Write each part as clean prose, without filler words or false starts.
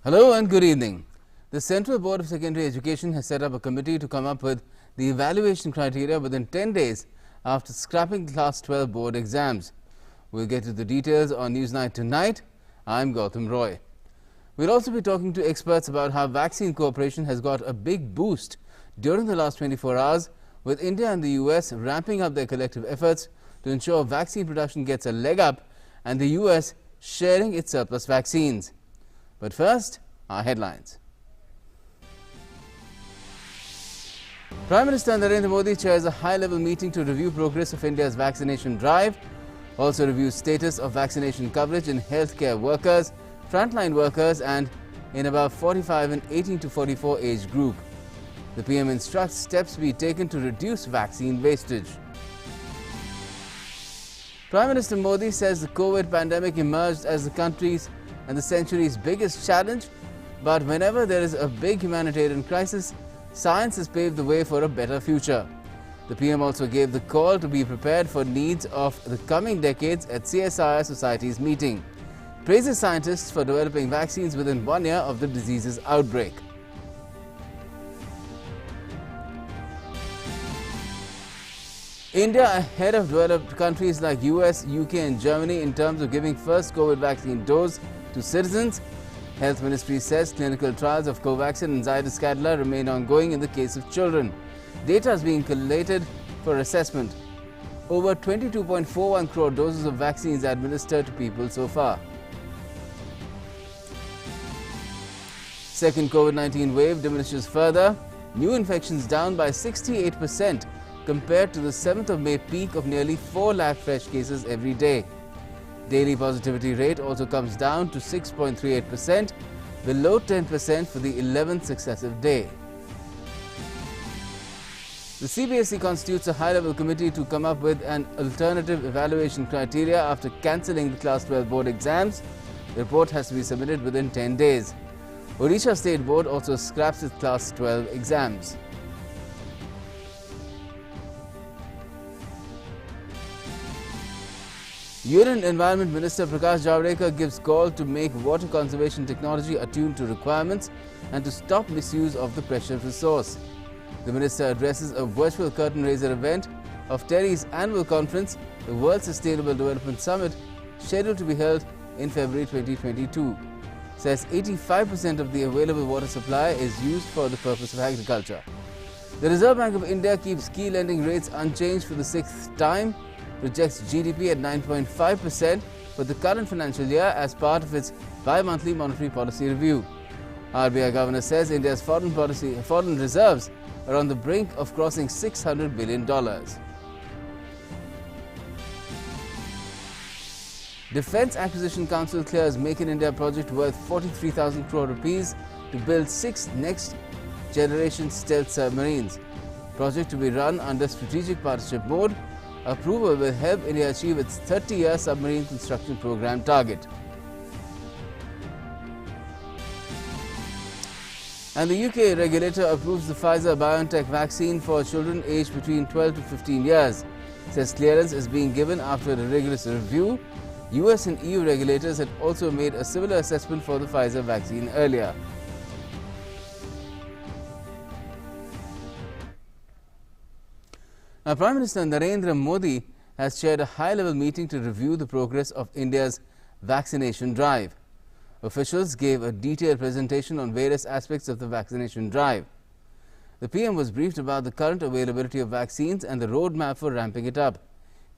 Hello and good evening. The Central Board of Secondary Education has set up a committee to come up with the evaluation criteria within 10 days after scrapping Class 12 board exams. We'll get to the details on Newsnight tonight. I'm Gautam Roy. We'll also be talking to experts about how vaccine cooperation has got a big boost during the last 24 hours, with India and the US ramping up their collective efforts to ensure vaccine production gets a leg up and the US sharing its surplus vaccines. But first, our headlines. Prime Minister Narendra Modi chairs a high-level meeting to review progress of India's vaccination drive, also reviews status of vaccination coverage in healthcare workers, frontline workers and in about 45 and 18 to 44 age group. The PM instructs steps be taken to reduce vaccine wastage. Prime Minister Modi says the COVID pandemic emerged as the country's and the century's biggest challenge, but whenever there is a big humanitarian crisis, science has paved the way for a better future. The PM also gave the call to be prepared for needs of the coming decades at CSIR Society's meeting. Praises scientists for developing vaccines within 1 year of the disease's outbreak. India ahead of developed countries like US, UK and Germany in terms of giving first COVID vaccine dose to citizens. Health Ministry says clinical trials of Covaxin and Zydus Cadila remain ongoing in the case of children. Data is being collated for assessment. Over 22.41 crore doses of vaccines administered to people so far. Second COVID-19 wave diminishes further. New infections down by 68% compared to the 7th of May peak of nearly 4 lakh fresh cases every day. Daily positivity rate also comes down to 6.38%, below 10% for the 11th successive day. The CBSE constitutes a high-level committee to come up with an alternative evaluation criteria after cancelling the Class 12 board exams. The report has to be submitted within 10 days. Odisha State Board also scraps its Class 12 exams. Union Environment Minister Prakash Javadekar gives call to make water conservation technology attuned to requirements and to stop misuse of the precious resource. The minister addresses a virtual curtain raiser event of TERI's annual conference, the World Sustainable Development Summit, scheduled to be held in February 2022. Says 85% of the available water supply is used for the purpose of agriculture. The Reserve Bank of India keeps key lending rates unchanged for the 6th time, projects GDP at 9.5% for the current financial year as part of its bi-monthly monetary policy review. RBI Governor says India's foreign reserves are on the brink of crossing $600 billion. Defence Acquisition Council clears Make in India project worth 43,000 crore rupees to build 6 next-generation stealth submarines. Project to be run under strategic partnership mode. Approval will help India achieve its 30-year submarine construction program target. And the UK regulator approves the Pfizer-BioNTech vaccine for children aged between 12 to 15 years. Says clearance is being given after a rigorous review. US and EU regulators had also made a similar assessment for the Pfizer vaccine earlier. Now, Prime Minister Narendra Modi has chaired a high-level meeting to review the progress of India's vaccination drive. Officials gave a detailed presentation on various aspects of the vaccination drive. The PM was briefed about the current availability of vaccines and the roadmap for ramping it up.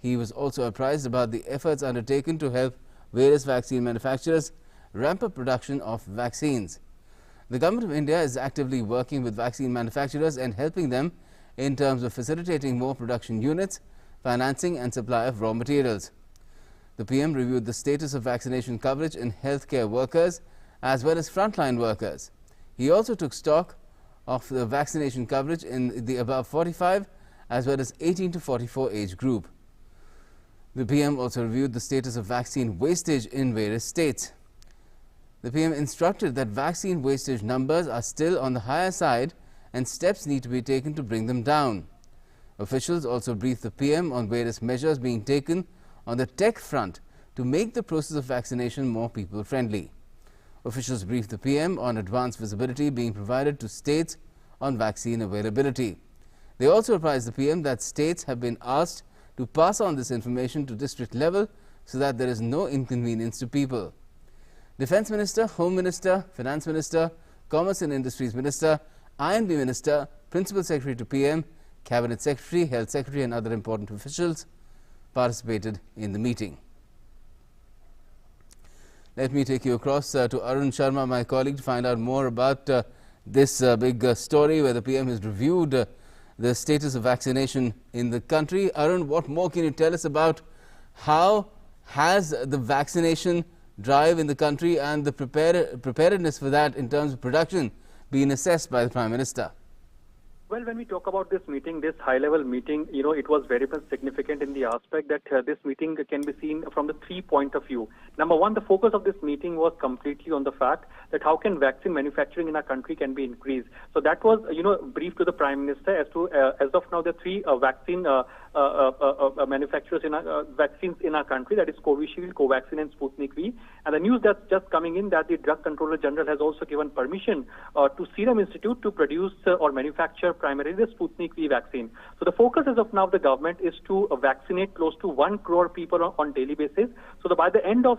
He was also apprised about the efforts undertaken to help various vaccine manufacturers ramp up production of vaccines. The Government of India is actively working with vaccine manufacturers and helping them in terms of facilitating more production units, financing and supply of raw materials. The PM reviewed the status of vaccination coverage in healthcare workers as well as frontline workers. He also took stock of the vaccination coverage in the above 45 as well as 18 to 44 age group. The PM also reviewed the status of vaccine wastage in various states. The PM instructed that vaccine wastage numbers are still on the higher side and steps need to be taken to bring them down. Officials also briefed the PM on various measures being taken on the tech front to make the process of vaccination more people-friendly. Officials briefed the PM on advanced visibility being provided to states on vaccine availability. They also apprised the PM that states have been asked to pass on this information to district level so that there is no inconvenience to people. Defence Minister, Home Minister, Finance Minister, Commerce and Industries Minister, INB Minister, Principal Secretary to PM, Cabinet Secretary, Health Secretary and other important officials participated in the meeting. Let me take you across to Arun Sharma, my colleague, to find out more about this big story where the PM has reviewed the status of vaccination in the country. Arun, what more can you tell us about how has the vaccination drive in the country and the preparedness for that in terms of production been assessed by the Prime Minister? Well, when we talk about this meeting, this high-level meeting, it was very much significant in the aspect that this meeting can be seen from the 3 points of view. Number one, the focus of this meeting was completely on the fact that how can vaccine manufacturing in our country can be increased. So that was, briefed to the Prime Minister as to, as of now, the 3 vaccine manufacturers in vaccines in our country, that is Covishield, Covaxin and Sputnik V. And the news that's just coming in that the Drug Controller General has also given permission to Serum Institute to produce or manufacture primarily the Sputnik V vaccine. So the focus as of now of the government is to vaccinate close to 1 crore people on daily basis. So that by the end of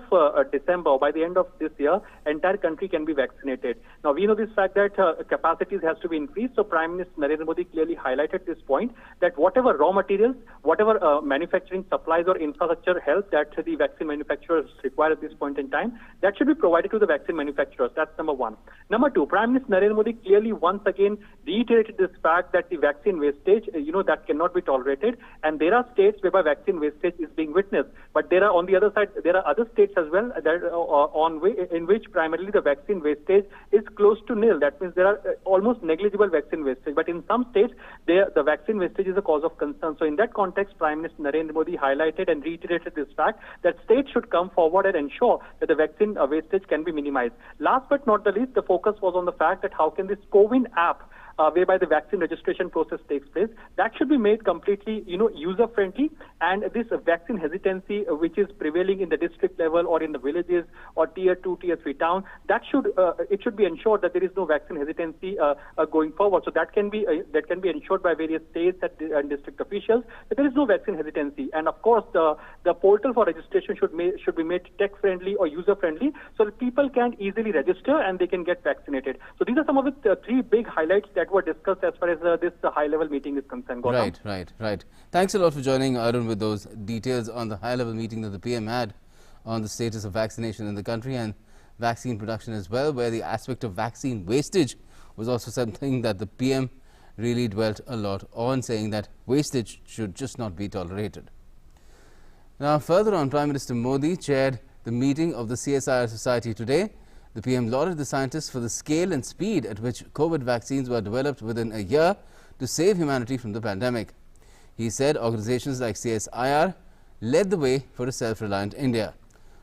December, or by the end of this year, entire country can be vaccinated. Now we know this fact that capacities has to be increased. So Prime Minister Narendra Modi clearly highlighted this point that whatever raw materials, whatever manufacturing supplies or infrastructure help that the vaccine manufacturers require at this point in time, that should be provided to the vaccine manufacturers. That's number one. Number two, Prime Minister Narendra Modi clearly once again reiterated this fact that the vaccine wastage, that cannot be tolerated. And there are states whereby vaccine wastage is being witnessed. But there are, on the other side, there are other states as well that in which primarily the vaccine wastage is close to nil. That means there are almost negligible vaccine wastage. But in some states, the vaccine wastage is a cause of concern. So in that context, Prime Minister Narendra Modi highlighted and reiterated this fact that states should come forward and ensure that the vaccine wastage can be minimized. Last but not the least, the focus was on the fact that how can this CoWIN app whereby the vaccine registration process takes place, that should be made completely, user-friendly. And this vaccine hesitancy, which is prevailing in the district level or in the villages or tier 2, tier 3 town, that it should be ensured that there is no vaccine hesitancy going forward. So that can be ensured by various states and district officials that there is no vaccine hesitancy. And of course, the portal for registration should be made tech-friendly or user-friendly so that people can easily register and they can get vaccinated. So these are some of the 3 big highlights that were discussed as far as this high-level meeting is concerned. Right. Thanks a lot for joining, Arun, with those details on the high-level meeting that the PM had on the status of vaccination in the country and vaccine production as well, where the aspect of vaccine wastage was also something that the PM really dwelt a lot on, saying that wastage should just not be tolerated. Now, further on, Prime Minister Modi chaired the meeting of the CSIR Society today. The PM lauded the scientists for the scale and speed at which COVID vaccines were developed within a year to save humanity from the pandemic. He said organizations like CSIR led the way for a self-reliant India.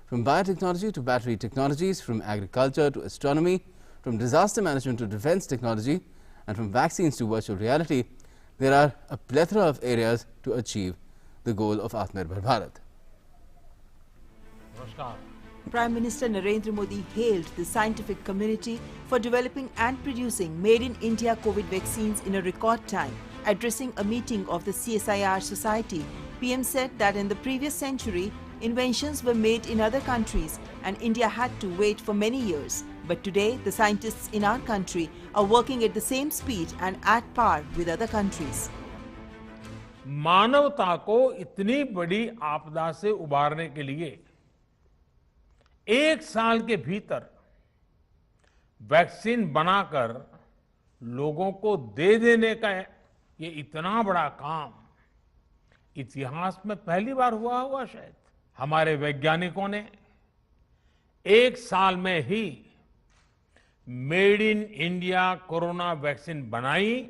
From biotechnology to battery technologies, from agriculture to astronomy, from disaster management to defense technology, and from vaccines to virtual reality, there are a plethora of areas to achieve the goal of Atmanirbhar Bharat. Prime Minister Narendra Modi hailed the scientific community for developing and producing made-in-India COVID vaccines in a record time. Addressing a meeting of the CSIR Society, PM said that in the previous century, inventions were made in other countries and India had to wait for many years. But today, the scientists in our country are working at the same speed and at par with other countries. मानवता को इतनी बड़ी आपदा से उबारने के लिए 1 साल के भीतर वैक्सीन बनाकर लोगों को दे देने का ये इतना बड़ा काम इतिहास में पहली बार हुआ होगा शायद। हमारे वैज्ञानिकों ने 1 साल में he made in India corona vaccine बनाई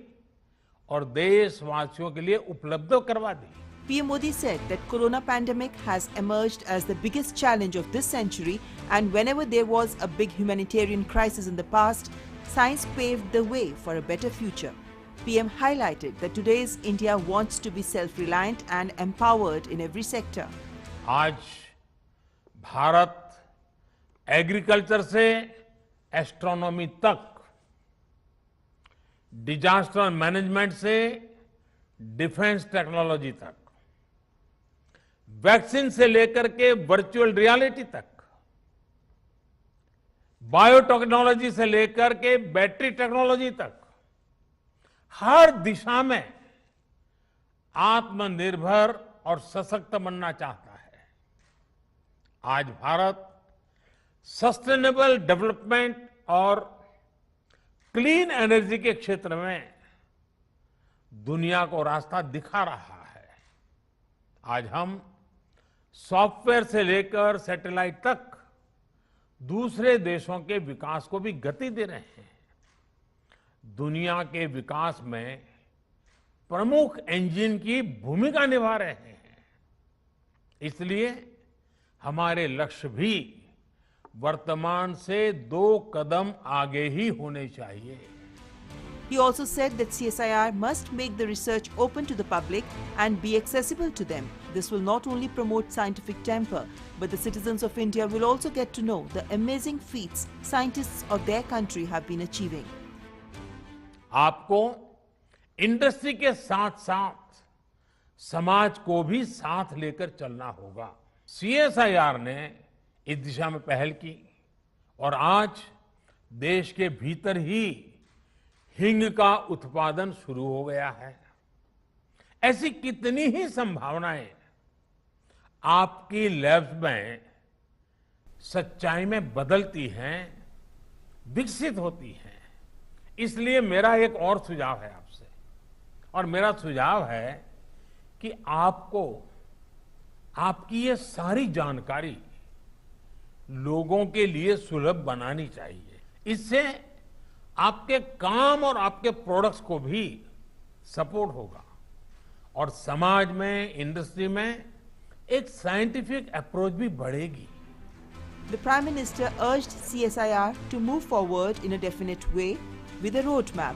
और देशवासियों के लिए उपलब्ध करवा दी। PM Modi said that corona pandemic has emerged as the biggest challenge of this century, and whenever there was a big humanitarian crisis in the past, science paved the way for a better future. PM highlighted that today's India wants to be self-reliant and empowered in every sector. आज Bharat agriculture से astronomy तक, disaster management से defence technology तक, vaccine से लेकर के virtual reality तक, biotechnology से लेकर के बैटरी टेक्नोलॉजी तक, हर दिशा में आत्मनिर्भर और सशक्त बनना चाहता है। आज भारत सस्टेनेबल डेवलपमेंट और क्लीन एनर्जी के क्षेत्र में दुनिया को रास्ता दिखा रहा है। आज हम सॉफ्टवेयर से लेकर सैटेलाइट तक दूसरे देशों के विकास को भी गति दे रहे हैं। दुनिया के विकास में प्रमुख इंजन की भूमिका निभा रहे हैं। इसलिए हमारे लक्ष्य भी वर्तमान से 2 कदम आगे ही होने चाहिए। He also said that CSIR must make the research open to the public and be accessible to them. This will not only promote scientific temper, but the citizens of India will also get to know the amazing feats scientists of their country have been achieving. आपको industry के साथ साथ समाज को भी साथ लेकर चलना होगा। CSIR ने इस दिशा में पहल की और आज देश के भीतर ही हिंग का उत्पादन शुरू हो गया है। ऐसी कितनी ही संभावनाएं आपकी लैब्स में सच्चाई में बदलती हैं, विकसित होती हैं। इसलिए मेरा एक और सुझाव है आपसे, और मेरा सुझाव है कि आपको आपकी ये सारी जानकारी लोगों के लिए सुलभ बनानी चाहिए। इससे आपके काम और आपके प्रोडक्ट्स को भी सपोर्ट होगा और समाज में, इंडस्ट्री में एक साइंटिफिक अप्रोच भी बढ़ेगी। The Prime Minister urged CSIR to move forward in a definite way with a roadmap.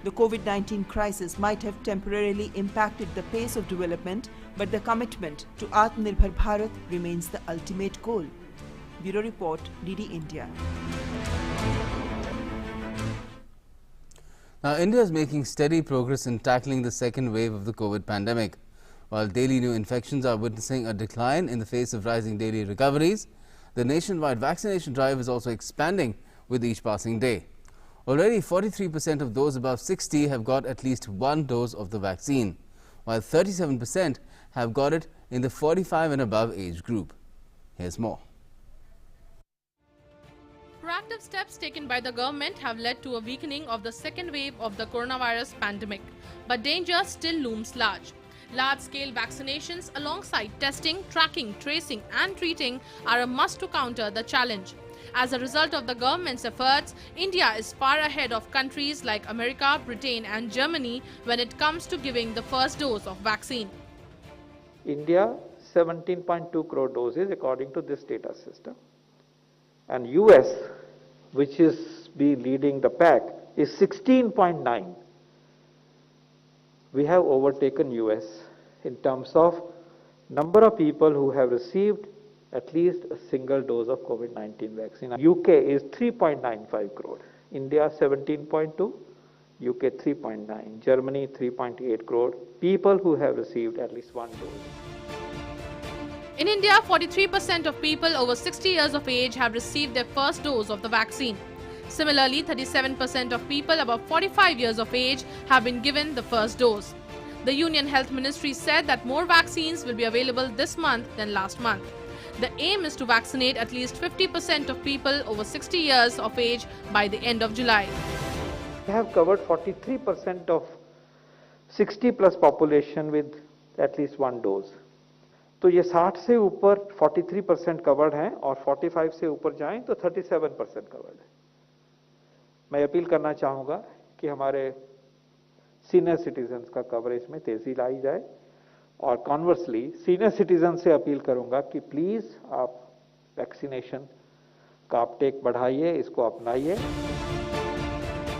The COVID-19 crisis might have temporarily impacted the pace of development, but the commitment to Atmanirbhar Bharat remains the ultimate goal. Bureau Report, DD India. Now, India is making steady progress in tackling the second wave of the COVID pandemic. While daily new infections are witnessing a decline in the face of rising daily recoveries, the nationwide vaccination drive is also expanding with each passing day. Already 43% of those above 60 have got at least one dose of the vaccine, while 37% have got it in the 45 and above age group. Here's more. Proactive steps taken by the government have led to a weakening of the second wave of the coronavirus pandemic. But danger still looms large. Large-scale vaccinations alongside testing, tracking, tracing and treating are a must to counter the challenge. As a result of the government's efforts, India is far ahead of countries like America, Britain and Germany when it comes to giving the first dose of vaccine. India 17.2 crore doses according to this data system. And US, which is leading the pack, is 16.9. We have overtaken US in terms of number of people who have received at least a single dose of COVID-19 vaccine. UK is 3.95 crore, India 17.2, UK 3.9, Germany 3.8 crore people who have received at least one dose. In India, 43% of people over 60 years of age have received their first dose of the vaccine. Similarly, 37% of people above 45 years of age have been given the first dose. The Union Health Ministry said that more vaccines will be available this month than last month. The aim is to vaccinate at least 50% of people over 60 years of age by the end of July. We have covered 43% of 60 plus population with at least one dose. तो ये 60 से ऊपर 43% covered हैं और 45 से ऊपर जाएं तो 37% कवर्ड है। मैं अपील करना चाहूँगा कि हमारे सीनियर सिटीजन्स का कवरेज में तेजी लाई जाए और कॉन्वर्सली सीनियर सिटीजन से अपील करूँगा कि प्लीज़ आप वैक्सीनेशन का अपटेक बढ़ाइए, इसको अपनाइए।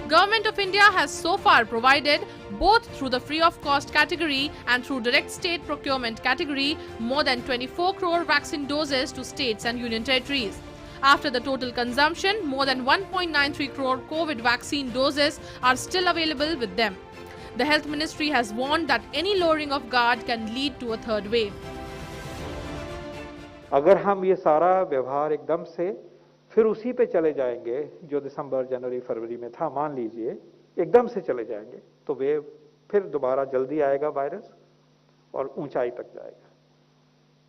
Government of India has so far provided, both through the free of cost category and through direct state procurement category, more than 24 crore vaccine doses to states and union territories. After the total consumption, more than 1.93 crore COVID vaccine doses are still available with them. The Health Ministry has warned that any lowering of guard can lead to a third wave. अगर हम ये सारा व्यवहार एकदम से फिर उसी पे चले जाएंगे जो दिसंबर, जनवरी, फरवरी में था, मान लीजिए एकदम से चले जाएंगे तो वेव फिर दोबारा जल्दी आएगा वायरस और ऊंचाई तक जाएगा।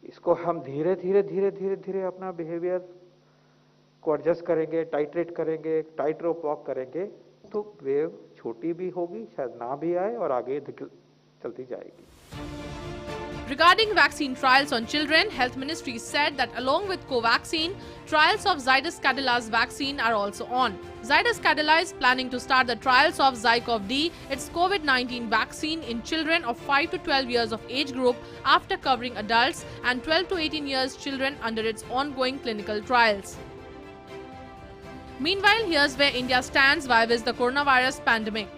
इसको हम धीरे धीरे अपना बिहेवियर को एडजस्ट करेंगे, टाइट्रेट करेंगे, टाइट रोप वॉक करेंगे तो वेव छोटी भी होगी, शायद ना भी आए और आगे चलती जाएगी। Regarding vaccine trials on children, Health Ministry said that along with Covaxin, trials of Zydus Cadilla's vaccine are also on. Zydus Cadila is planning to start the trials of ZyCoV-D, its COVID-19 vaccine in children of 5 to 12 years of age group after covering adults and 12 to 18 years children under its ongoing clinical trials. Meanwhile, here's where India stands vis-a-vis the coronavirus pandemic.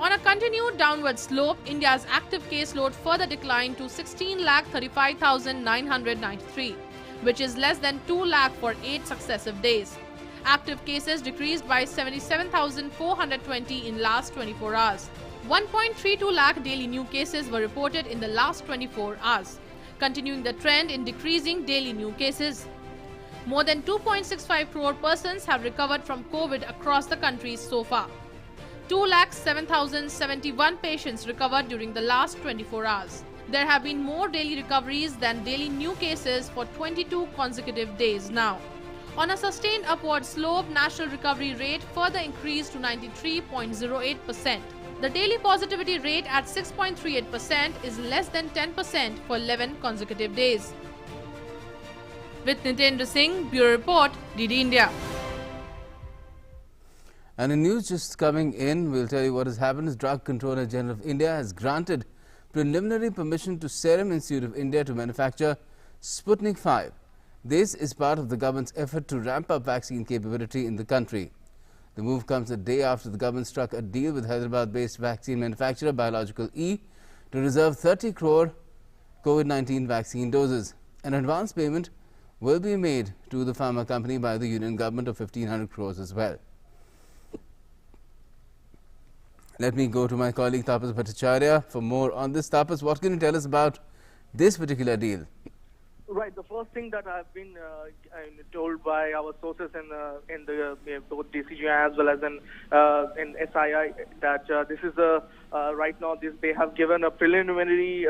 On a continued downward slope, India's active caseload further declined to 16,35,993, which is less than 2 lakh for 8 successive days. Active cases decreased by 77,420 in last 24 hours. 1.32 lakh daily new cases were reported in the last 24 hours, continuing the trend in decreasing daily new cases. More than 2.65 crore persons have recovered from COVID across the country so far. 2,07,071 patients recovered during the last 24 hours. There have been more daily recoveries than daily new cases for 22 consecutive days now. On a sustained upward slope, national recovery rate further increased to 93.08%. The daily positivity rate at 6.38% is less than 10% for 11 consecutive days. With Nitendra Singh, Bureau Report, DD India. And in news just coming in, we'll tell you what has happened. As Drug Controller General of India has granted preliminary permission to Serum Institute of India to manufacture Sputnik 5. This is part of the government's effort to ramp up vaccine capability in the country. The move comes a day after the government struck a deal with Hyderabad-based vaccine manufacturer Biological E to reserve 30 crore COVID-19 vaccine doses. An advance payment will be made to the pharma company by the union government of 1,500 crores as well. Let me go to my colleague Tapas Bhattacharya for more on this. Tapas, what can you tell us about this particular deal? Right. The first thing that I've been told by our sources in both DCGI as well as in SII that this is right now they have given a preliminary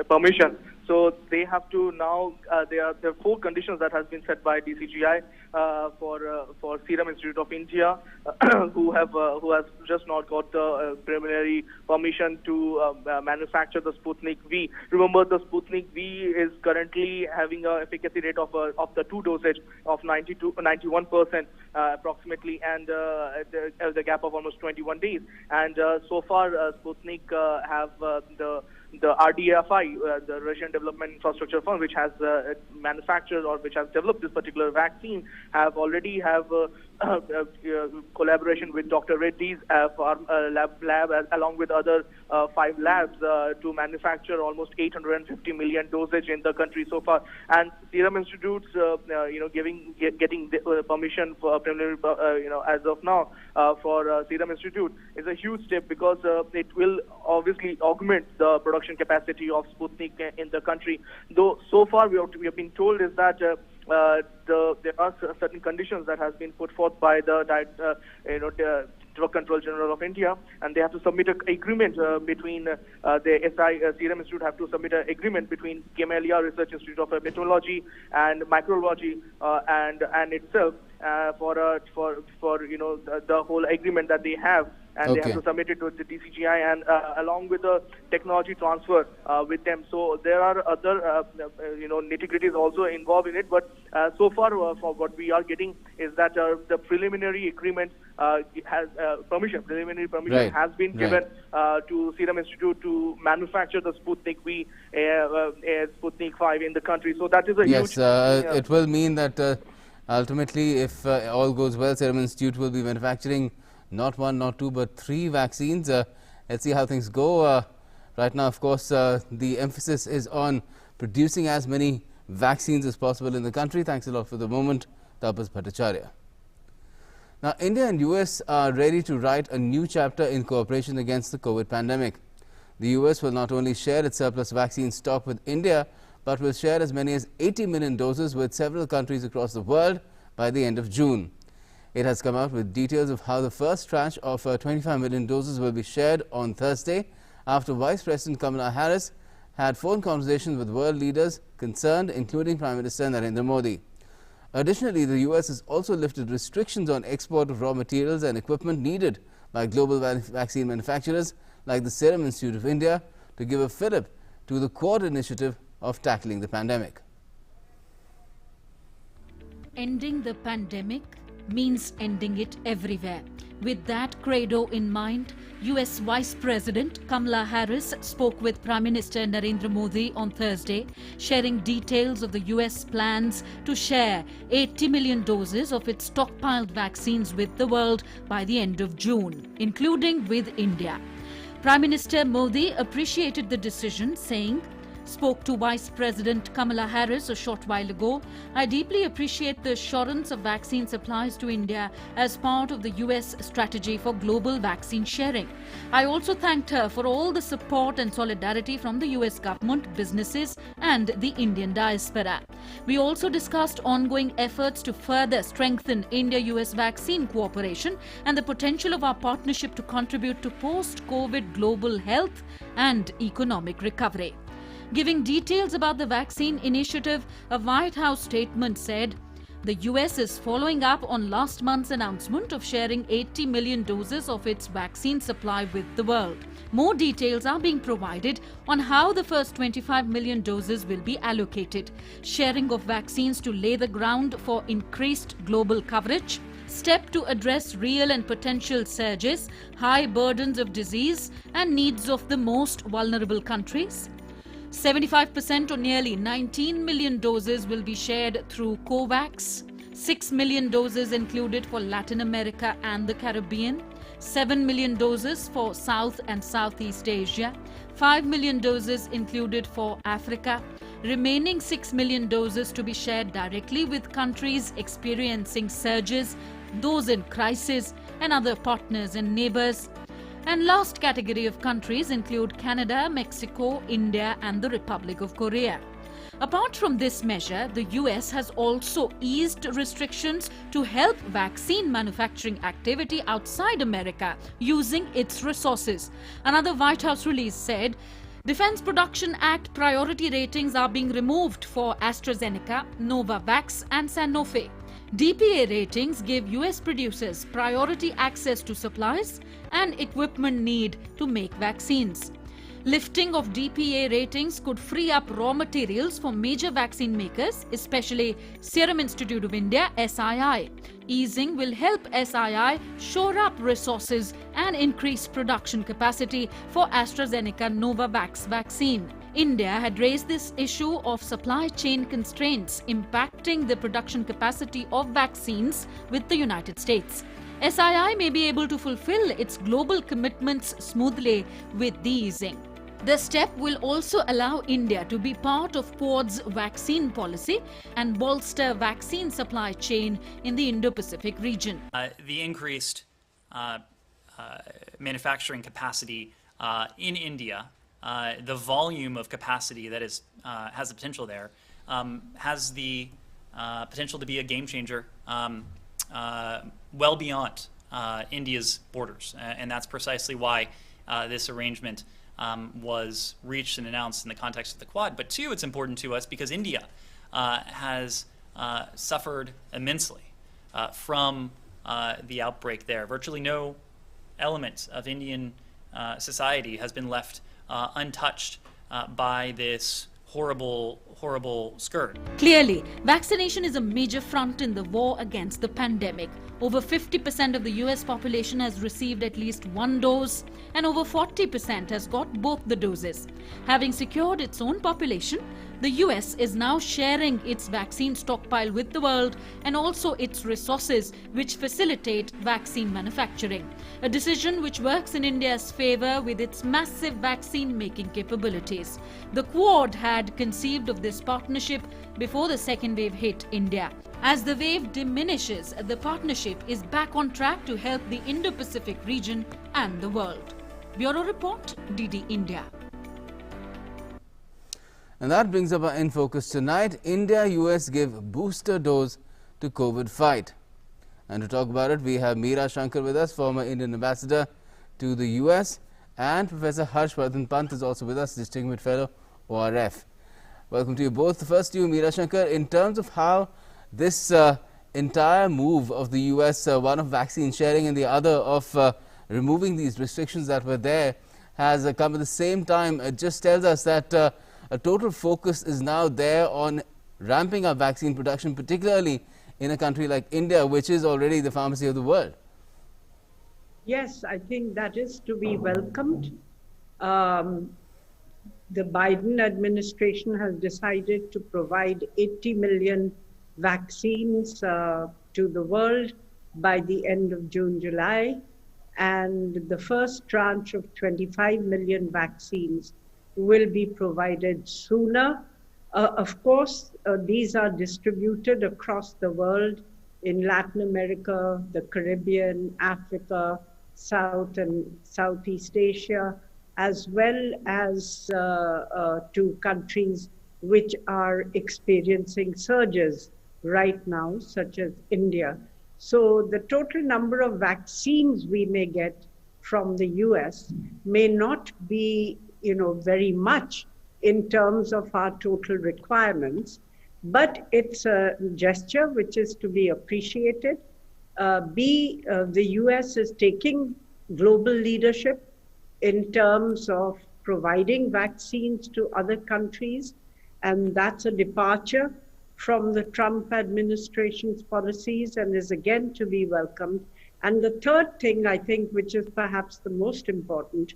permission. So they have to now there are 4 conditions that has been set by DCGI for Serum Institute of India who has just not got the preliminary permission to manufacture the Sputnik V. Remember, the Sputnik V is currently having a efficacy rate of the 2 dosage of 91% approximately, and the gap of almost 21 days. And so far, Sputnik have the RDFI, the Russian Development Infrastructure Fund, which has manufactured or which has developed this particular vaccine, already have collaboration with Dr. Reddy's lab along with other 5 labs to manufacture almost 850 million dosage in the country so far. And Serum Institutes, getting the permission for preliminary, as of now for Serum Institute is a huge step because it will obviously augment the production capacity of Sputnik in the country. Though so far we have been told is that there are certain conditions that has been put forth by the Drug Control General of India, and they have to submit an agreement between the Serum Institute have to submit an agreement between Gamelia Research Institute of Meteorology and Microbiology and itself for the whole agreement that they have. And they have to submit it to the DCGI and along with the technology transfer with them. So there are other nitty-gritties also involved in it. But so far, for what we are getting is that the preliminary agreement has preliminary permission has been given to Serum Institute to manufacture the Sputnik V, Sputnik 5 in the country. So that is a huge. It will mean that ultimately, if all goes well, Serum Institute will be manufacturing not 1, not 2, but 3 vaccines. Let's see how things go. Right now, of course, the emphasis is on producing as many vaccines as possible in the country. Thanks a lot for the moment, Tapas Bhattacharya. Now, India and US are ready to write a new chapter in cooperation against the COVID pandemic. The US will not only share its surplus vaccine stock with India, but will share as many as 80 million doses with several countries across the world by the end of June. It has come out with details of how the first tranche of 25 million doses will be shared on Thursday, after Vice President Kamala Harris had phone conversations with world leaders concerned, including Prime Minister Narendra Modi. Additionally, the US has also lifted restrictions on export of raw materials and equipment needed by global vaccine manufacturers like the Serum Institute of India to give a fillip to the Quad initiative of tackling the pandemic. Ending the pandemic means ending it everywhere. With that credo in mind, US Vice President Kamala Harris spoke with Prime Minister Narendra Modi on Thursday, sharing details of the US plans to share 80 million doses of its stockpiled vaccines with the world by the end of June, including with India. Prime Minister Modi appreciated the decision, saying, "Spoke to Vice President Kamala Harris a short while ago. I deeply appreciate the assurance of vaccine supplies to India as part of the US strategy for global vaccine sharing. I also thanked her for all the support and solidarity from the US government, businesses and the Indian diaspora. We also discussed ongoing efforts to further strengthen India-US vaccine cooperation and the potential of our partnership to contribute to post-COVID global health and economic recovery." Giving details about the vaccine initiative, a White House statement said, "The US is following up on last month's announcement of sharing 80 million doses of its vaccine supply with the world. More details are being provided on how the first 25 million doses will be allocated. Sharing of vaccines to lay the ground for increased global coverage. Step to address real and potential surges, high burdens of disease and needs of the most vulnerable countries. 75% or nearly 19 million doses will be shared through COVAX. 6 million doses included for Latin America and the Caribbean. 7 million doses for South and Southeast Asia. 5 million doses included for Africa. Remaining 6 million doses to be shared directly with countries experiencing surges, those in crisis, and other partners and neighbors. And last category of countries include Canada, Mexico, India and the Republic of Korea. Apart from this measure, the US has also eased restrictions to help vaccine manufacturing activity outside America using its resources. Another White House release said, Defense Production Act priority ratings are being removed for AstraZeneca, Novavax and Sanofi. DPA ratings give US producers priority access to supplies and equipment need to make vaccines. Lifting of DPA ratings could free up raw materials for major vaccine makers, especially Serum Institute of India, SII. Easing will help SII shore up resources and increase production capacity for AstraZeneca Novavax vaccine. India had raised this issue of supply chain constraints impacting the production capacity of vaccines with the United States. SII may be able to fulfill its global commitments smoothly with the easing. The step will also allow India to be part of Quad's vaccine policy and bolster vaccine supply chain in the Indo-Pacific region. The increased manufacturing capacity in India, the volume of capacity that is has the potential there, has the potential to be a game changer well beyond India's borders, and that's precisely why this arrangement was reached and announced in the context of the Quad. But two, it's important to us because India has suffered immensely from the outbreak there. Virtually no element of Indian society has been left untouched by this horrible scourge. Clearly, vaccination is a major front in the war against the pandemic. Over 50% of the US population has received at least one dose, and over 40% has got both the doses. Having secured its own population, the US is now sharing its vaccine stockpile with the world and also its resources which facilitate vaccine manufacturing. A decision which works in India's favor with its massive vaccine making capabilities. The Quad had conceived of this partnership before the second wave hit India. As the wave diminishes, the partnership is back on track to help the Indo-Pacific region and the world. Bureau Report, DD India. And that brings up our In Focus tonight. India-US give booster dose to COVID fight. And to talk about it, we have Meera Shankar with us, former Indian ambassador to the US, and Professor Harshvardhan Pant is also with us, Distinguished Fellow, ORF. Welcome to you both. First to you, Meera Shankar, in terms of how this entire move of the US, one of vaccine sharing and the other of removing these restrictions that were there, has come at the same time, it just tells us that a total focus is now there on ramping up vaccine production, particularly in a country like India, which is already the pharmacy of the world. Yes, I think that is to be welcomed. The Biden administration has decided to provide 80 million vaccines to the world by the end of June, July. And the first tranche of 25 million vaccines will be provided sooner. Of course, these are distributed across the world in Latin America, the Caribbean, Africa, South and Southeast Asia, as well as to countries which are experiencing surges right now, such as India. So the total number of vaccines we may get from the US may not be very much in terms of our total requirements, but it's a gesture which is to be appreciated. The US is taking global leadership in terms of providing vaccines to other countries, and that's a departure from the Trump administration's policies and is again to be welcomed. And the third thing, I think, which is perhaps the most important,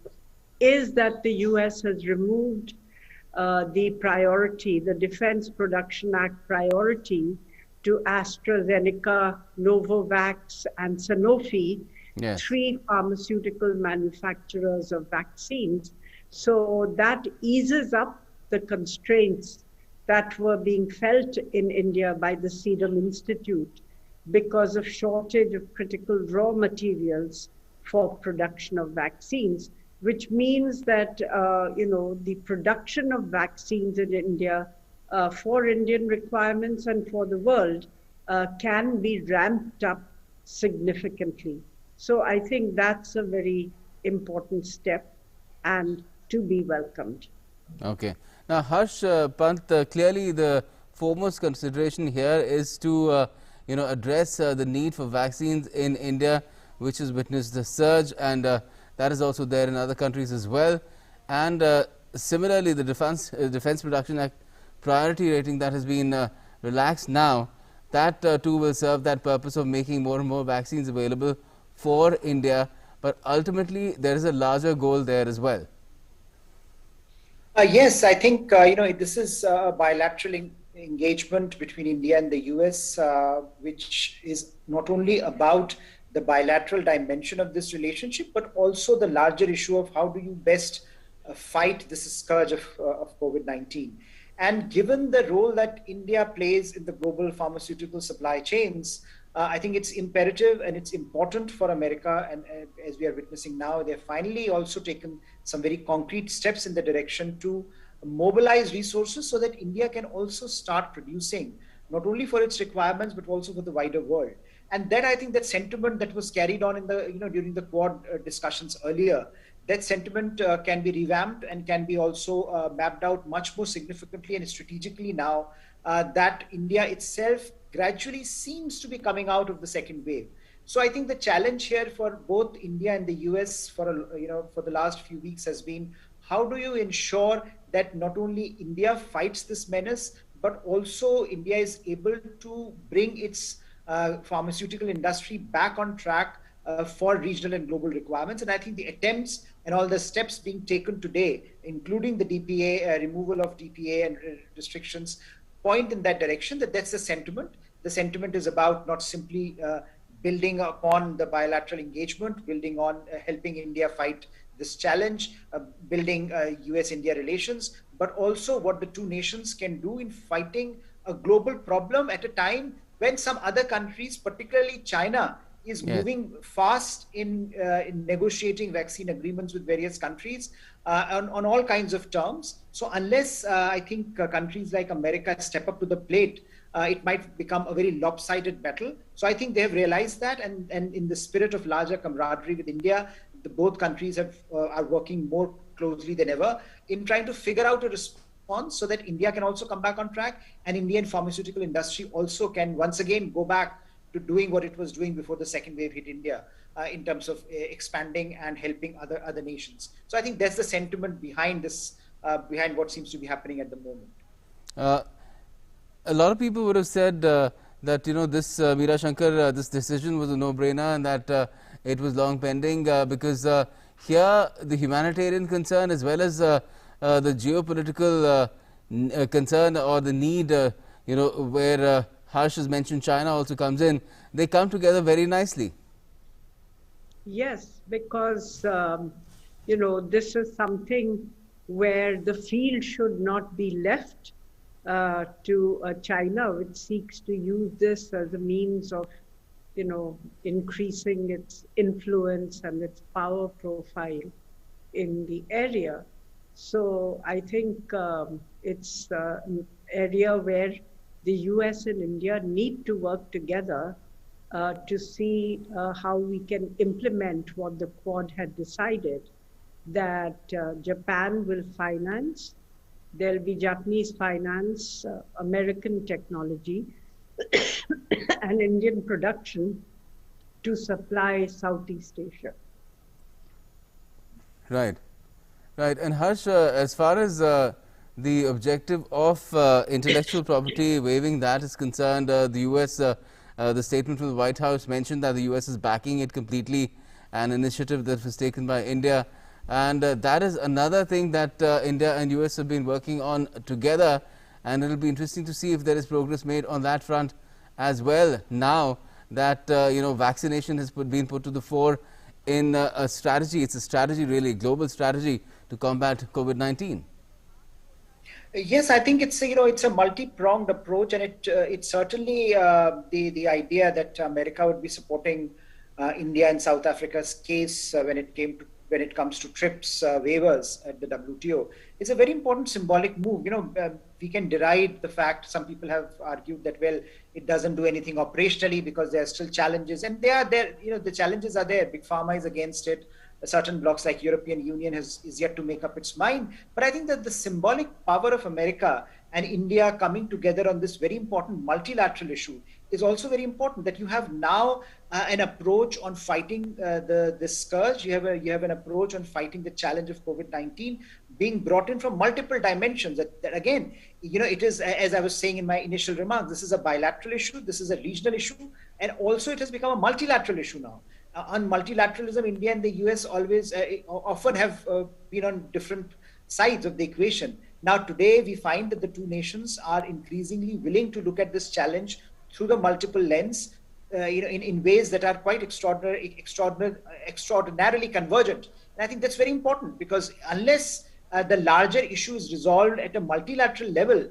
is that the US has removed the priority, the Defense Production Act priority to AstraZeneca, Novavax, and Sanofi, Yes. 3 pharmaceutical manufacturers of vaccines. So that eases up the constraints that were being felt in India by the Serum Institute because of shortage of critical raw materials for production of vaccines, which means that the production of vaccines in India for Indian requirements and for the world can be ramped up significantly. So I think that's a very important step and to be welcomed. Okay. Now, Harsh Pant, clearly the foremost consideration here is to address the need for vaccines in India, which has witnessed the surge, and that is also there in other countries as well. And similarly, the Defense Production Act priority rating that has been relaxed now, that too will serve that purpose of making more and more vaccines available for India. But ultimately, there is a larger goal there as well. Yes, I think this is a bilateral engagement between India and the US, which is not only about the bilateral dimension of this relationship, but also the larger issue of how do you best fight this scourge of COVID-19. And given the role that India plays in the global pharmaceutical supply chains, I think it's imperative and it's important for America, and as we are witnessing now, they've finally also taken some very concrete steps in the direction to mobilize resources so that India can also start producing, not only for its requirements, but also for the wider world. And then I think that sentiment that was carried on in the, during the Quad discussions earlier, that sentiment can be revamped and can be also mapped out much more significantly and strategically now that India itself gradually seems to be coming out of the second wave. So I think the challenge here for both India and the US for the last few weeks has been, how do you ensure that not only India fights this menace, but also India is able to bring its pharmaceutical industry back on track for regional and global requirements. And I think the attempts and all the steps being taken today, including the DPA, removal of DPA and restrictions, point in that direction. That's the sentiment. The sentiment is about not simply building upon the bilateral engagement, building on helping India fight this challenge, building US-India relations, but also what the two nations can do in fighting a global problem at a time when some other countries, particularly China, is moving fast in negotiating vaccine agreements with various countries on all kinds of terms. So unless I think countries like America step up to the plate, it might become a very lopsided battle. So I think they have realized that, and in the spirit of larger camaraderie with India, both countries are working more closely than ever in trying to figure out a response so that India can also come back on track, and Indian pharmaceutical industry also can once again go back to doing what it was doing before the second wave hit India in terms of expanding and helping other nations. So I think that's the sentiment behind this, behind what seems to be happening at the moment. A lot of people would have said that this Meera Shankar, this decision was a no-brainer, and that it was long pending because here the humanitarian concern as well as the geopolitical concern or the need, where Harsh has mentioned China also comes in. They come together very nicely. Yes, because this is something where the field should not be left to China, which seeks to use this as a means of, increasing its influence and its power profile in the area. So I think it's an area where the US and India need to work together to see how we can implement what the Quad had decided, that Japan will finance, there'll be Japanese finance, American technology, and Indian production to supply Southeast Asia. Right. And Harsh, as far as the objective of intellectual property waiving that is concerned, the US, the statement from the White House mentioned that the US is backing it completely, an initiative that was taken by India, and that is another thing that India and US have been working on together, and it will be interesting to see if there is progress made on that front as well now that vaccination has been put to the fore in a strategy. It's a strategy, really, global strategy to combat COVID-19. Yes, I think it's a multi-pronged approach, and it's certainly the idea that America would be supporting India and South Africa's case when it comes to TRIPS waivers at the WTO. It's a very important symbolic move. We can deride the fact, some people have argued that, well, it doesn't do anything operationally because there are still challenges, and they are there. The challenges are there. Big Pharma is against it. Certain blocks like European Union is yet to make up its mind. But I think that the symbolic power of America and India coming together on this very important multilateral issue is also very important, that you have now an approach on fighting this scourge. You have an approach on fighting the challenge of COVID-19 being brought in from multiple dimensions. That again, it is, as I was saying in my initial remarks, this is a bilateral issue, this is a regional issue, and also it has become a multilateral issue now. On multilateralism, India and the US always often have been on different sides of the equation. Now today we find that the two nations are increasingly willing to look at this challenge through the multiple lens, in ways that are quite extraordinarily convergent. And I think that's very important, because unless the larger issue is resolved at a multilateral level,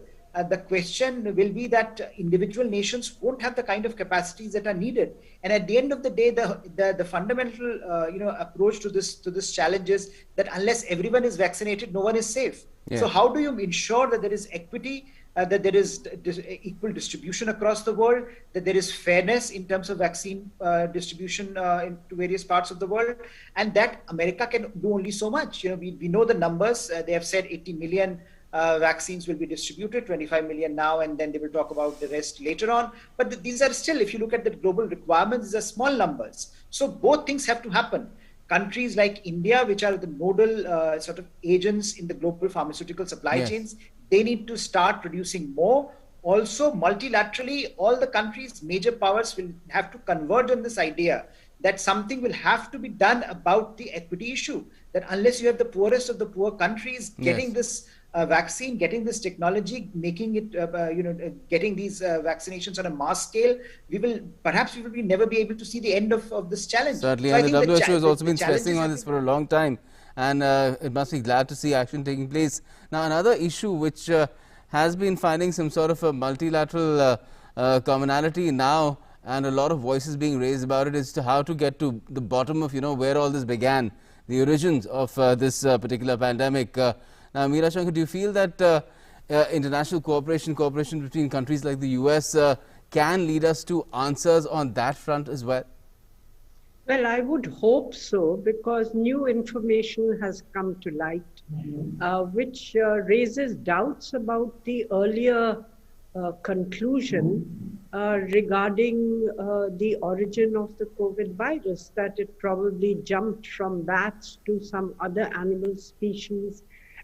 the question will be that individual nations won't have the kind of capacities that are needed. And at the end of the day, the fundamental approach to this challenge is that unless everyone is vaccinated, no one is safe. Yeah. So how do you ensure that there is equity, that there is equal distribution across the world, that there is fairness in terms of vaccine distribution into various parts of the world, and that America can do only so much. We know the numbers. They have said 80 million vaccines will be distributed, 25 million now, and then they will talk about the rest later on. But these are still, if you look at the global requirements, these are small numbers. So both things have to happen. Countries like India, which are the nodal sort of agents in the global pharmaceutical supply chains, they need to start producing more. Also, multilaterally, all the countries, major powers will have to converge on this idea that something will have to be done about the equity issue. That unless you have the poorest of the poor countries getting this vaccine, getting this technology, making it, getting these vaccinations on a mass scale, we will never be able to see the end of this challenge. Certainly, so and the WHO has also been stressing on this for a long time. and it must be glad to see action taking place. Now, another issue which has been finding some sort of a multilateral commonality now, and a lot of voices being raised about it, is to how to get to the bottom of where all this began, the origins of this particular pandemic. Now, Meera Shankar, do you feel that international cooperation between countries like the US can lead us to answers on that front as well? Well, I would hope so, because new information has come to light, which raises doubts about the earlier conclusion regarding the origin of the COVID virus, that it probably jumped from bats to some other animal species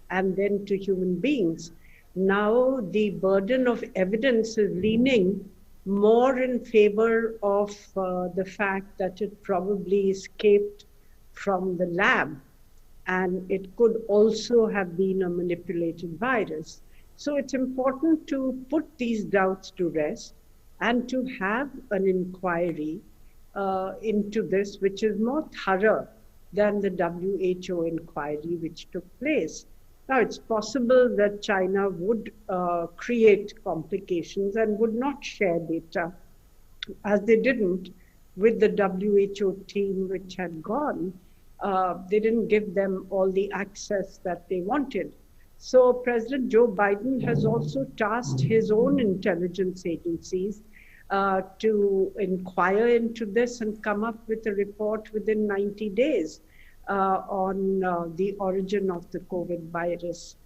and then to human beings. Now the burden of evidence is leaning more in favor of the fact that it probably escaped from the lab, and it could also have been a manipulated virus. So it's important to put these doubts to rest and to have an inquiry into this, which is more thorough than the WHO inquiry which took place. Now, it's possible that China would create complications and would not share data, as they didn't with the WHO team which had gone. They didn't give them all the access that they wanted. So President Joe Biden has also tasked his own intelligence agencies to inquire into this and come up with a report within 90 days. On the origin of the COVID virus.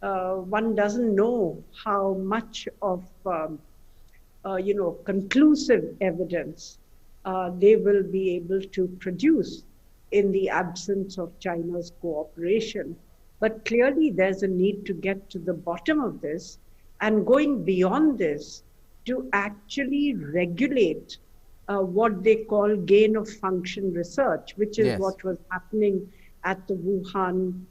One doesn't know how much of, conclusive evidence they will be able to produce in the absence of China's cooperation. But clearly there's a need to get to the bottom of this, and going beyond this to actually regulate what they call gain of function research, which is what was happening at the Wuhan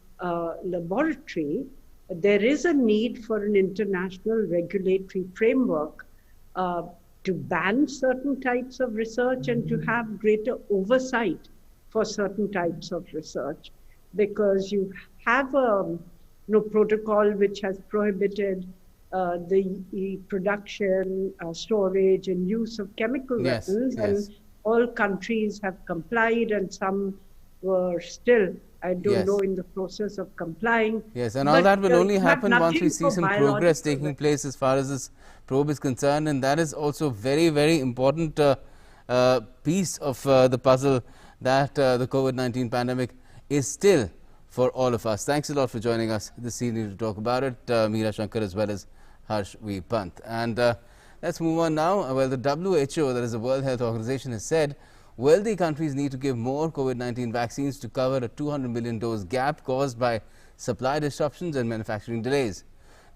laboratory. There is a need for an international regulatory framework to ban certain types of research and to have greater oversight for certain types of research, because you have a protocol which has prohibited the production, storage, and use of chemical weapons, and all countries have complied, and some were still, I don't know, in the process of complying. Yes, and all that will only happen once we see some progress taking place as far as this probe is concerned, and that is also very, very important piece of the puzzle that the COVID-19 pandemic is still for all of us. Thanks a lot for joining us this evening to talk about it, Meera Shankar as well as Harsh V. Pant. And let's move on now. Well, the WHO, that is the World Health Organization, has said wealthy countries need to give more COVID-19 vaccines to cover a 200 million dose gap caused by supply disruptions and manufacturing delays.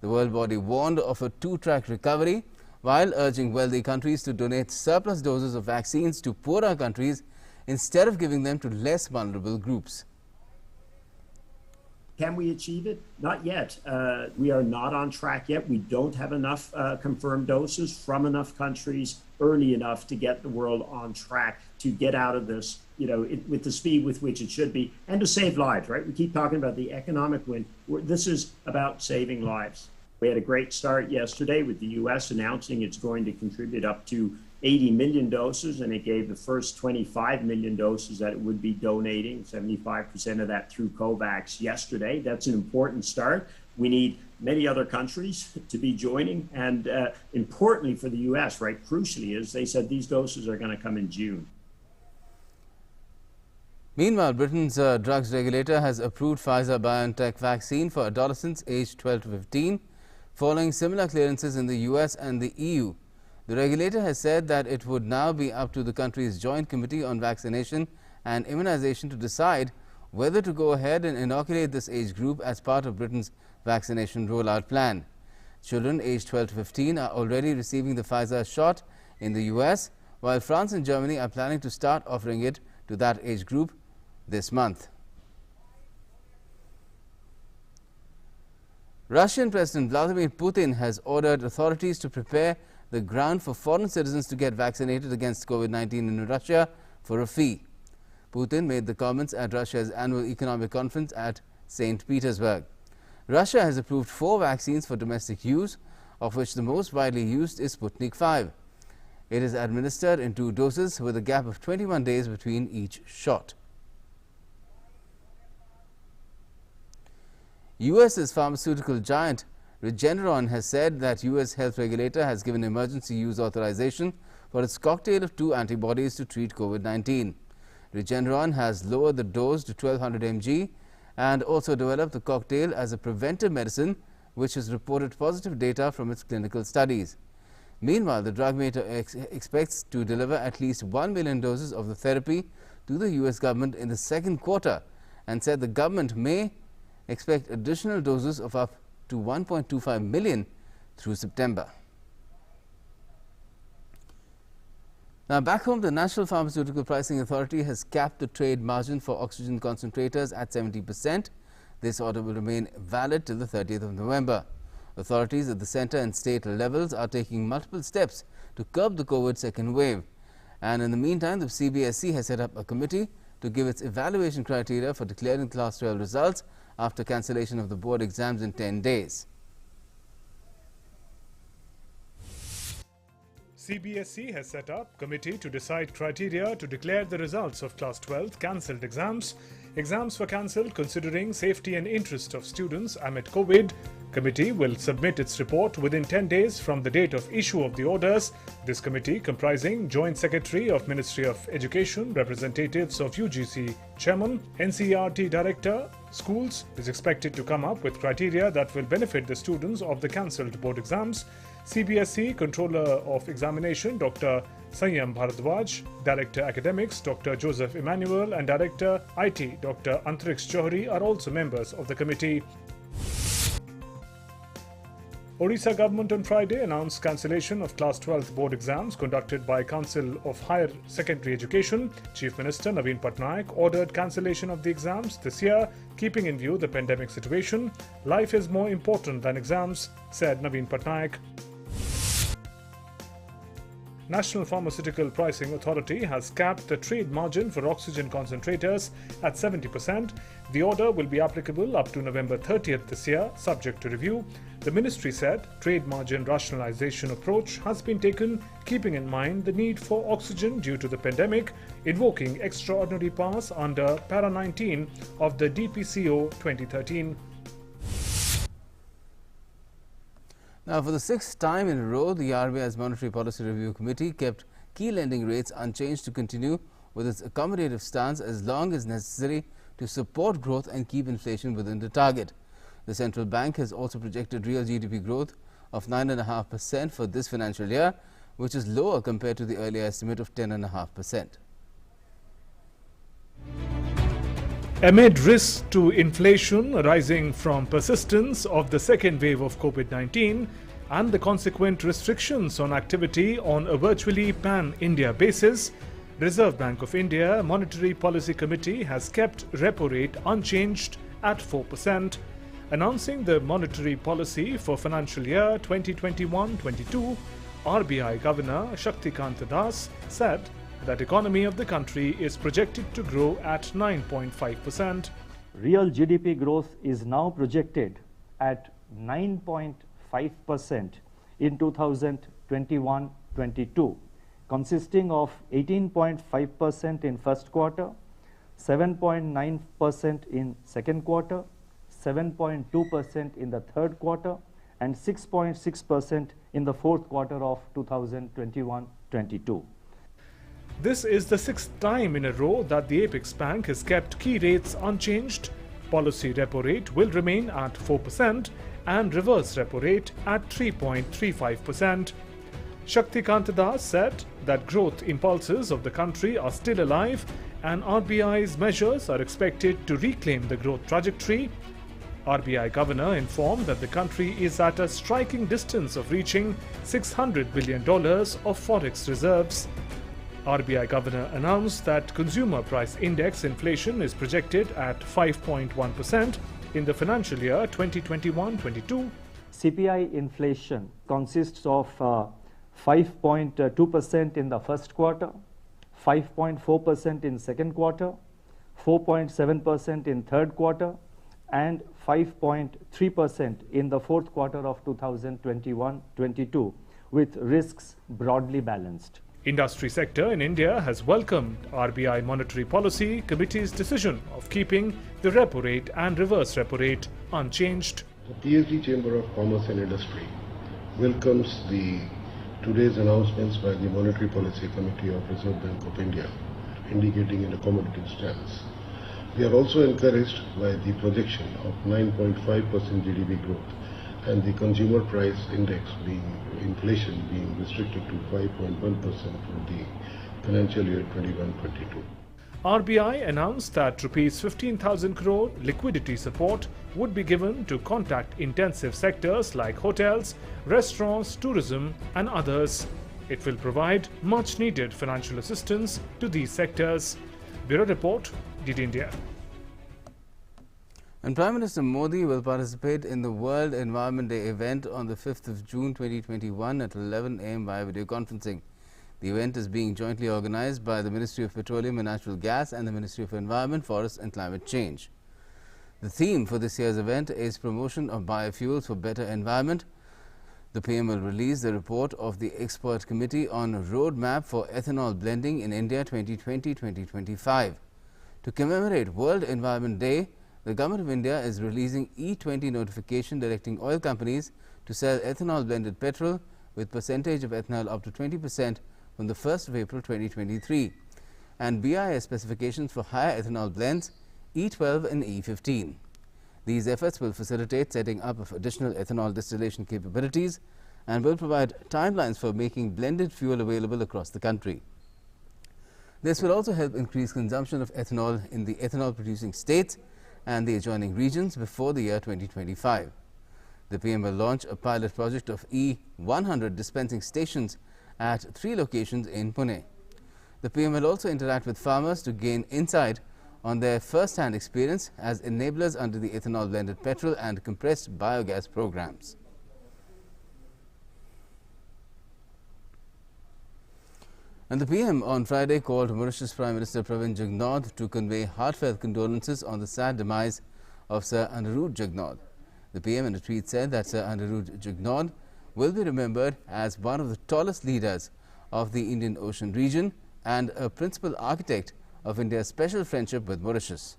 The world body warned of a two-track recovery while urging wealthy countries to donate surplus doses of vaccines to poorer countries instead of giving them to less vulnerable groups. Can we achieve it? Not yet. We are not on track yet. We don't have enough confirmed doses from enough countries early enough to get the world on track to get out of this, with the speed with which it should be, and to save lives, right? We keep talking about the economic win. This is about saving lives. We had a great start yesterday with the US announcing it's going to contribute up to 80 million doses, and it gave the first 25 million doses that it would be donating, 75% of that through COVAX yesterday. That's an important start. We need many other countries to be joining, and importantly for the US, right, crucially, is they said these doses are going to come in June. Meanwhile, Britain's drugs regulator has approved Pfizer-BioNTech vaccine for adolescents aged 12 to 15, following similar clearances in the US and the EU. The regulator has said that it would now be up to the country's Joint Committee on Vaccination and Immunization to decide whether to go ahead and inoculate this age group as part of Britain's vaccination rollout plan. Children aged 12 to 15 are already receiving the Pfizer shot in the US, while France and Germany are planning to start offering it to that age group this month. Russian President Vladimir Putin has ordered authorities to prepare the ground for foreign citizens to get vaccinated against COVID-19 in Russia for a fee. Putin made the comments at Russia's annual economic conference at St. Petersburg. Russia has approved 4 vaccines for domestic use, of which the most widely used is Sputnik 5. It is administered in 2 doses with a gap of 21 days between each shot. US's pharmaceutical giant Regeneron has said that US health regulator has given emergency use authorization for its cocktail of 2 antibodies to treat COVID-19. Regeneron has lowered the dose to 1200 mg and also developed the cocktail as a preventive medicine, which has reported positive data from its clinical studies. Meanwhile, the drug maker expects to deliver at least 1 million doses of the therapy to the US government in the second quarter and said the government may expect additional doses of up to 1.25 million through September. Now, back home, the National Pharmaceutical Pricing Authority has capped the trade margin for oxygen concentrators at 70%. This order will remain valid till the 30th of November. Authorities at the centre and state levels are taking multiple steps to curb the COVID second wave. And in the meantime, the CBSE has set up a committee to give its evaluation criteria for declaring Class 12 results after cancellation of the board exams in 10 days. CBSE has set up a committee to decide criteria to declare the results of Class 12 cancelled exams. Exams were cancelled considering safety and interest of students amid COVID. Committee will submit its report within 10 days from the date of issue of the orders. This committee, comprising Joint Secretary of Ministry of Education, representatives of UGC Chairman, NCERT Director, schools, is expected to come up with criteria that will benefit the students of the cancelled board exams. CBSE Controller of Examination Dr. Sanyam Bharadwaj, Director Academics Dr. Joseph Emmanuel and Director IT Dr. Antariksh Johri are also members of the committee. Odisha government on Friday announced cancellation of Class 12 board exams conducted by Council of Higher Secondary Education. Chief Minister Naveen Patnaik ordered cancellation of the exams this year, keeping in view the pandemic situation. Life is more important than exams, said Naveen Patnaik. National Pharmaceutical Pricing Authority has capped the trade margin for oxygen concentrators at 70%. The order will be applicable up to November 30th this year, subject to review. The ministry said trade margin rationalization approach has been taken, keeping in mind the need for oxygen due to the pandemic, invoking extraordinary powers under Para 19 of the DPCO 2013. Now, for the 6th time in a row, the RBI's Monetary Policy Review Committee kept key lending rates unchanged to continue with its accommodative stance as long as necessary to support growth and keep inflation within the target. The central bank has also projected real GDP growth of 9.5% for this financial year, which is lower compared to the earlier estimate of 10.5%. Amid risks to inflation arising from persistence of the second wave of COVID-19 and the consequent restrictions on activity on a virtually pan-India basis, Reserve Bank of India Monetary Policy Committee has kept repo rate unchanged at 4%. Announcing the monetary policy for financial year 2021-22, RBI Governor Shaktikant Das said that economy of the country is projected to grow at 9.5%. Real GDP growth is now projected at 9.5% in 2021-22, consisting of 18.5% in first quarter, 7.9% in second quarter, 7.2% in the third quarter, and 6.6% in the fourth quarter of 2021-22. This is the 6th time in a row that the Apex Bank has kept key rates unchanged. Policy repo rate will remain at 4% and reverse repo rate at 3.35%. Shaktikant Das said that growth impulses of the country are still alive and RBI's measures are expected to reclaim the growth trajectory. RBI Governor informed that the country is at a striking distance of reaching $600 billion of forex reserves. RBI Governor announced that consumer price index inflation is projected at 5.1% in the financial year 2021-22. CPI inflation consists of 5.2% in the first quarter, 5.4% in second quarter, 4.7% in third quarter, and 5.3% in the fourth quarter of 2021-22, with risks broadly balanced. Industry sector in India has welcomed RBI Monetary Policy Committee's decision of keeping the repo rate and reverse repo rate unchanged. The PhD Chamber of Commerce and Industry welcomes today's announcements by the Monetary Policy Committee of Reserve Bank of India, indicating an accommodative stance. We are also encouraged by the projection of 9.5% GDP growth and the consumer price index inflation being restricted to 5.1% for the financial year 21-22. RBI announced that Rs 15,000 crore liquidity support would be given to contact-intensive sectors like hotels, restaurants, tourism and others. It will provide much-needed financial assistance to these sectors. Bureau Report, DD India. And Prime Minister Modi will participate in the World Environment Day event on the 5th of June 2021 at 11 a.m. via video conferencing. The event is being jointly organized by the Ministry of Petroleum and Natural Gas and the Ministry of Environment, Forests and Climate Change. The theme for this year's event is Promotion of Biofuels for Better Environment. The PM will release the report of the Expert Committee on Roadmap for Ethanol Blending in India 2020-2025. To commemorate World Environment Day, the Government of India is releasing E20 notification directing oil companies to sell ethanol blended petrol with percentage of ethanol up to 20% from the 1st of April 2023 and BIS specifications for higher ethanol blends E12 and E15. These efforts will facilitate setting up of additional ethanol distillation capabilities and will provide timelines for making blended fuel available across the country. This will also help increase consumption of ethanol in the ethanol producing states and the adjoining regions before the year 2025. The PM will launch a pilot project of E100 dispensing stations at 3 locations in Pune. The PM will also interact with farmers to gain insight on their first-hand experience as enablers under the ethanol blended petrol and compressed biogas programs. And the PM on Friday called Mauritius Prime Minister Pravin Jugnauth to convey heartfelt condolences on the sad demise of Sir Anirudh Jugnauth. The PM in a tweet said that Sir Anirudh Jugnauth will be remembered as one of the tallest leaders of the Indian Ocean region and a principal architect of India's special friendship with Mauritius.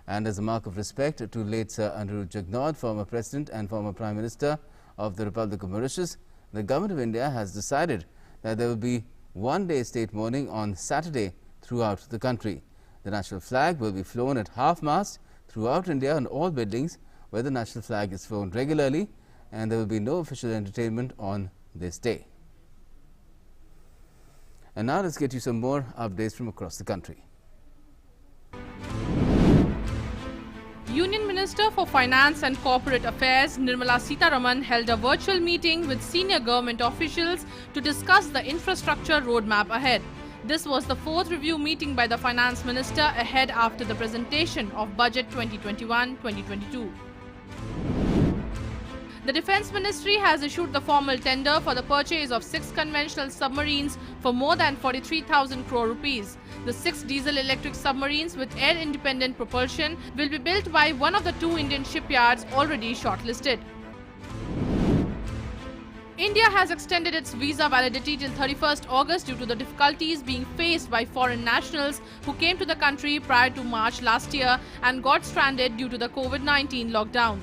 And as a mark of respect to late Sir Anirudh Jugnauth, former President and former Prime Minister of the Republic of Mauritius, the Government of India has decided that there will be one-day state mourning on Saturday throughout the country. The national flag will be flown at half-mast throughout India on all buildings where the national flag is flown regularly, and there will be no official entertainment on this day. And now let's get you some more updates from across the country. Union Minister for Finance and Corporate Affairs Nirmala Sitharaman held a virtual meeting with senior government officials to discuss the infrastructure roadmap ahead. This was the 4th review meeting by the Finance Minister ahead after the presentation of Budget 2021-2022. The Defence Ministry has issued the formal tender for the purchase of 6 conventional submarines for more than 43,000 crore rupees. The 6 diesel-electric submarines with air-independent propulsion will be built by one of the 2 Indian shipyards already shortlisted. India has extended its visa validity till 31st August due to the difficulties being faced by foreign nationals who came to the country prior to March last year and got stranded due to the COVID-19 lockdown.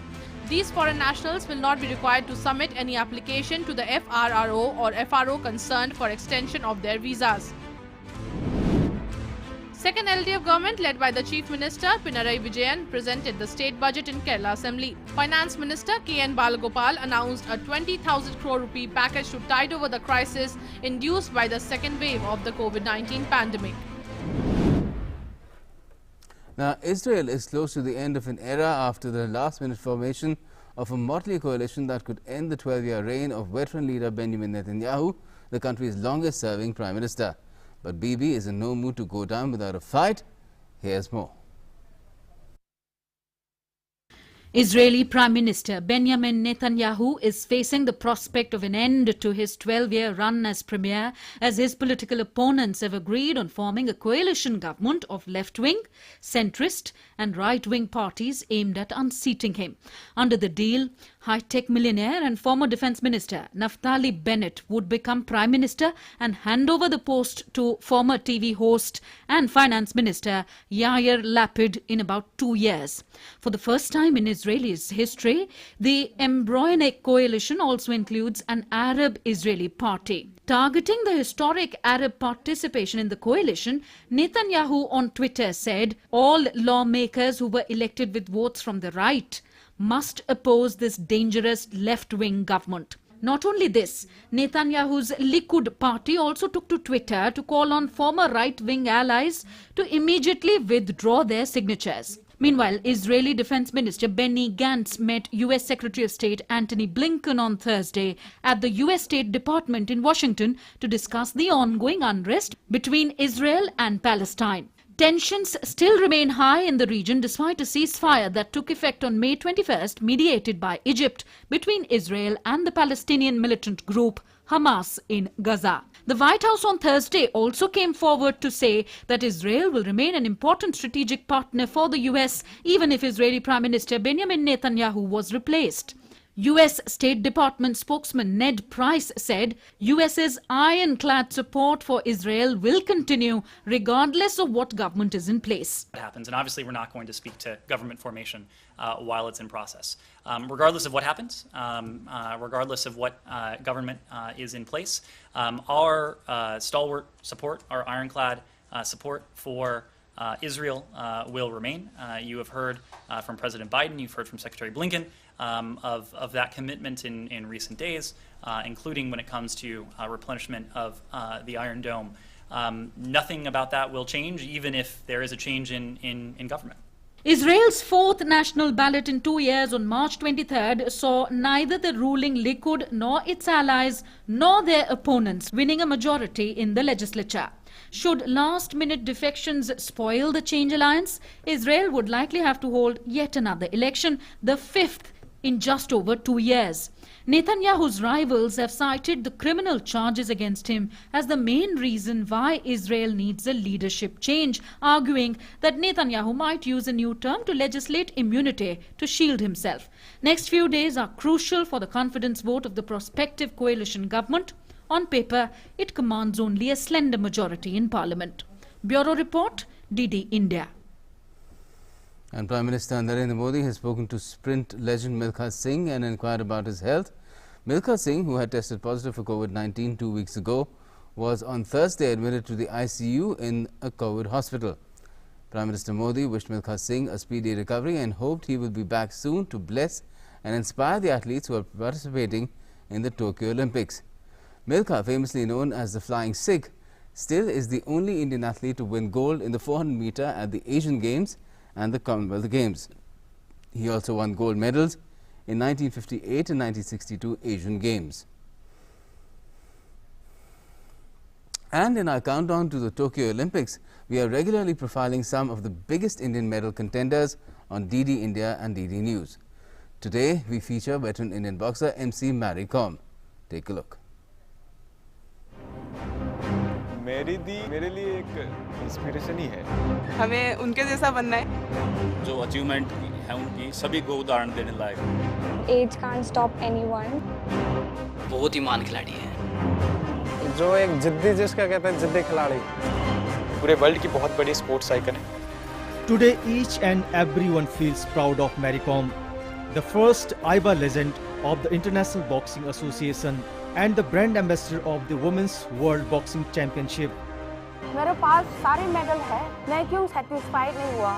These foreign nationals will not be required to submit any application to the FRRO or FRO concerned for extension of their visas. Second LDF government led by the Chief Minister Pinarayi Vijayan presented the state budget in Kerala Assembly. Finance Minister K.N. Balagopal announced a 20,000 crore rupee package to tide over the crisis induced by the second wave of the COVID-19 pandemic. Now, Israel is close to the end of an era after the last-minute formation of a motley coalition that could end the 12-year reign of veteran leader Benjamin Netanyahu, the country's longest-serving prime minister. But Bibi is in no mood to go down without a fight. Here's more. Israeli Prime Minister Benjamin Netanyahu is facing the prospect of an end to his 12-year run as premier, as his political opponents have agreed on forming a coalition government of left-wing, centrist and right-wing parties aimed at unseating him. Under the deal, high-tech millionaire and former defense minister Naftali Bennett would become prime minister and hand over the post to former TV host and finance minister Yair Lapid in about 2 years. For the first time in Israeli's history, the embryonic coalition also includes an Arab-Israeli party. Targeting the historic Arab participation in the coalition, Netanyahu on Twitter said all lawmakers who were elected with votes from the right must oppose this dangerous left-wing government. Not only this, Netanyahu's Likud party also took to Twitter to call on former right-wing allies to immediately withdraw their signatures. Meanwhile, Israeli Defense Minister Benny Gantz met US Secretary of State Antony Blinken on Thursday at the US State Department in Washington to discuss the ongoing unrest between Israel and Palestine. Tensions still remain high in the region despite a ceasefire that took effect on May 21st, mediated by Egypt, between Israel and the Palestinian militant group Hamas in Gaza. The White House on Thursday also came forward to say that Israel will remain an important strategic partner for the US even if Israeli Prime Minister Benjamin Netanyahu was replaced. US State Department spokesman Ned Price said US's ironclad support for Israel will continue regardless of what government is in place. That happens, and obviously we're not going to speak to government formation while it's in process. Regardless of what happens, regardless of what government is in place, our stalwart support, our ironclad support for Israel will remain. You have heard from President Biden, you've heard from Secretary Blinken of that commitment in recent days, including when it comes to replenishment of the Iron Dome. Nothing about that will change, even if there is a change in government. Israel's fourth national ballot in 2 years on March 23rd saw neither the ruling Likud nor its allies nor their opponents winning a majority in the legislature. Should last-minute defections spoil the Change Alliance, Israel would likely have to hold yet another election, the fifth in just over 2 years. Netanyahu's rivals have cited the criminal charges against him as the main reason why Israel needs a leadership change, arguing that Netanyahu might use a new term to legislate immunity to shield himself. Next few days are crucial for the confidence vote of the prospective coalition government. On paper, it commands only a slender majority in parliament. Bureau Report, DD India. And Prime Minister Narendra Modi has spoken to Sprint legend Milkha Singh and inquired about his health. Milkha Singh, who had tested positive for COVID-19 2 weeks ago, was on Thursday admitted to the ICU in a COVID hospital. Prime Minister Modi wished Milkha Singh a speedy recovery and hoped he will be back soon to bless and inspire the athletes who are participating in the Tokyo Olympics. Milkha, famously known as the Flying Sikh, still is the only Indian athlete to win gold in the 400 meter at the Asian Games and the Commonwealth Games. He also won gold medals in 1958 and 1962 Asian Games. And in our countdown to the Tokyo Olympics, we are regularly profiling some of the biggest Indian medal contenders on DD India and DD News. Today, we feature veteran Indian boxer MC Mary Kom. Take a look. मेरे लिए एक inspiration ही है। हमें उनके जैसा बनना है। जो अचीवमेंट है उनकी सभी को उदाहरण देने लायक। Age can't stop anyone. बहुत ही महान खिलाड़ी है। जो एक जिद्दी जिसका कहते हैं जिद्दी खिलाड़ी। पूरे वर्ल्ड की बहुत बड़ी स्पोर्ट्स आइकन है। Today, each and everyone feels proud of Mary Kom, the first IBA legend of the International Boxing Association and the brand ambassador of the Women's World Boxing Championship. मेरे पास सारे medal है, मैं क्यों satisfied नहीं हुआ?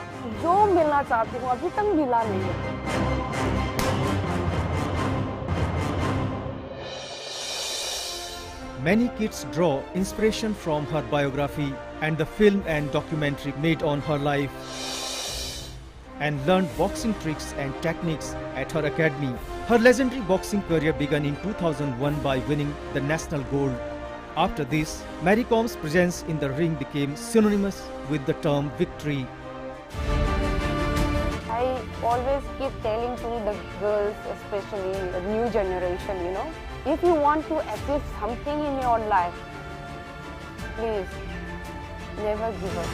जो मिलना चाहती हूँ अभी तक मिला नहीं है। Many kids draw inspiration from her biography and the film and documentary made on her life, and learned boxing tricks and techniques at her academy. Her legendary boxing career began in 2001 by winning the national gold. After this, Mary Kom's presence in the ring became synonymous with the term victory. I always keep telling to the girls, especially the new generation, you know, if you want to achieve something in your life, please never give up.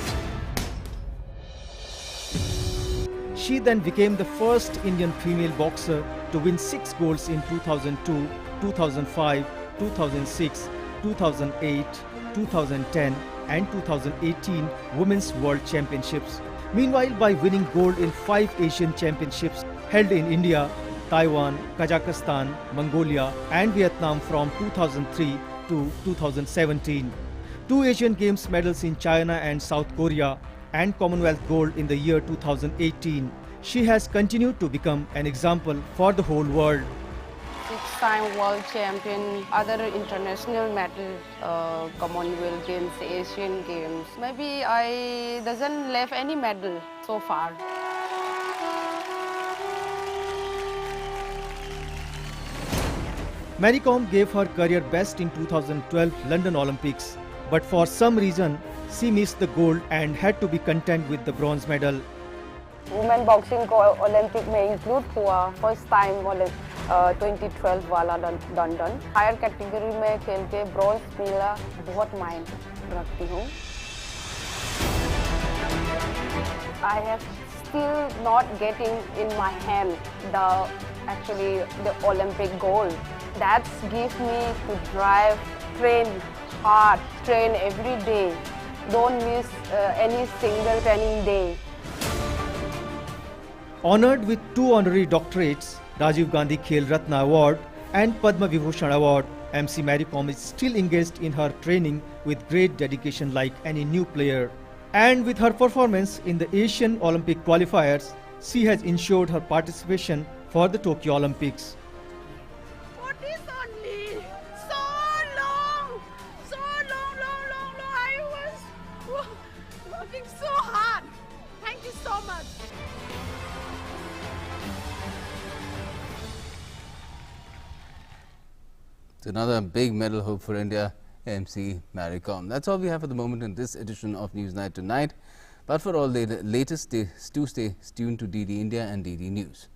She then became the first Indian female boxer to win 6 golds in 2002, 2005, 2006, 2008, 2010 and 2018 Women's World Championships. Meanwhile, by winning gold in 5 Asian Championships held in India, Taiwan, Kazakhstan, Mongolia and Vietnam from 2003 to 2017. 2 Asian Games medals in China and South Korea and Commonwealth gold in the year 2018. She has continued to become an example for the whole world. 6-time world champion, other international medals, Commonwealth Games, Asian Games. Maybe I doesn't left any medal so far. Mary Kom gave her career best in 2012 London Olympics, but for some reason she missed the gold and had to be content with the bronze medal. Women boxing को Olympic में include हुआ first time 2012 वाला London. Higher category में खेल के bronze मिला, बहुत mind रखती हूँ. I have still not getting in my hand the Olympic gold. That gives me to drive, train hard, train every day. Don't miss any single training day. Honored with 2 honorary doctorates, Rajiv Gandhi Khel Ratna Award and Padma Vibhushan Award, MC Mary Kom is still engaged in her training with great dedication like any new player. And with her performance in the Asian Olympic qualifiers, she has ensured her participation for the Tokyo Olympics. What is only so long, I was working so hard. Thank you so much. It's another big medal hope for India, MC Mary Kom. That's all we have for the moment in this edition of Newsnight Tonight. But for all the latest, do stay tuned to DD India and DD News.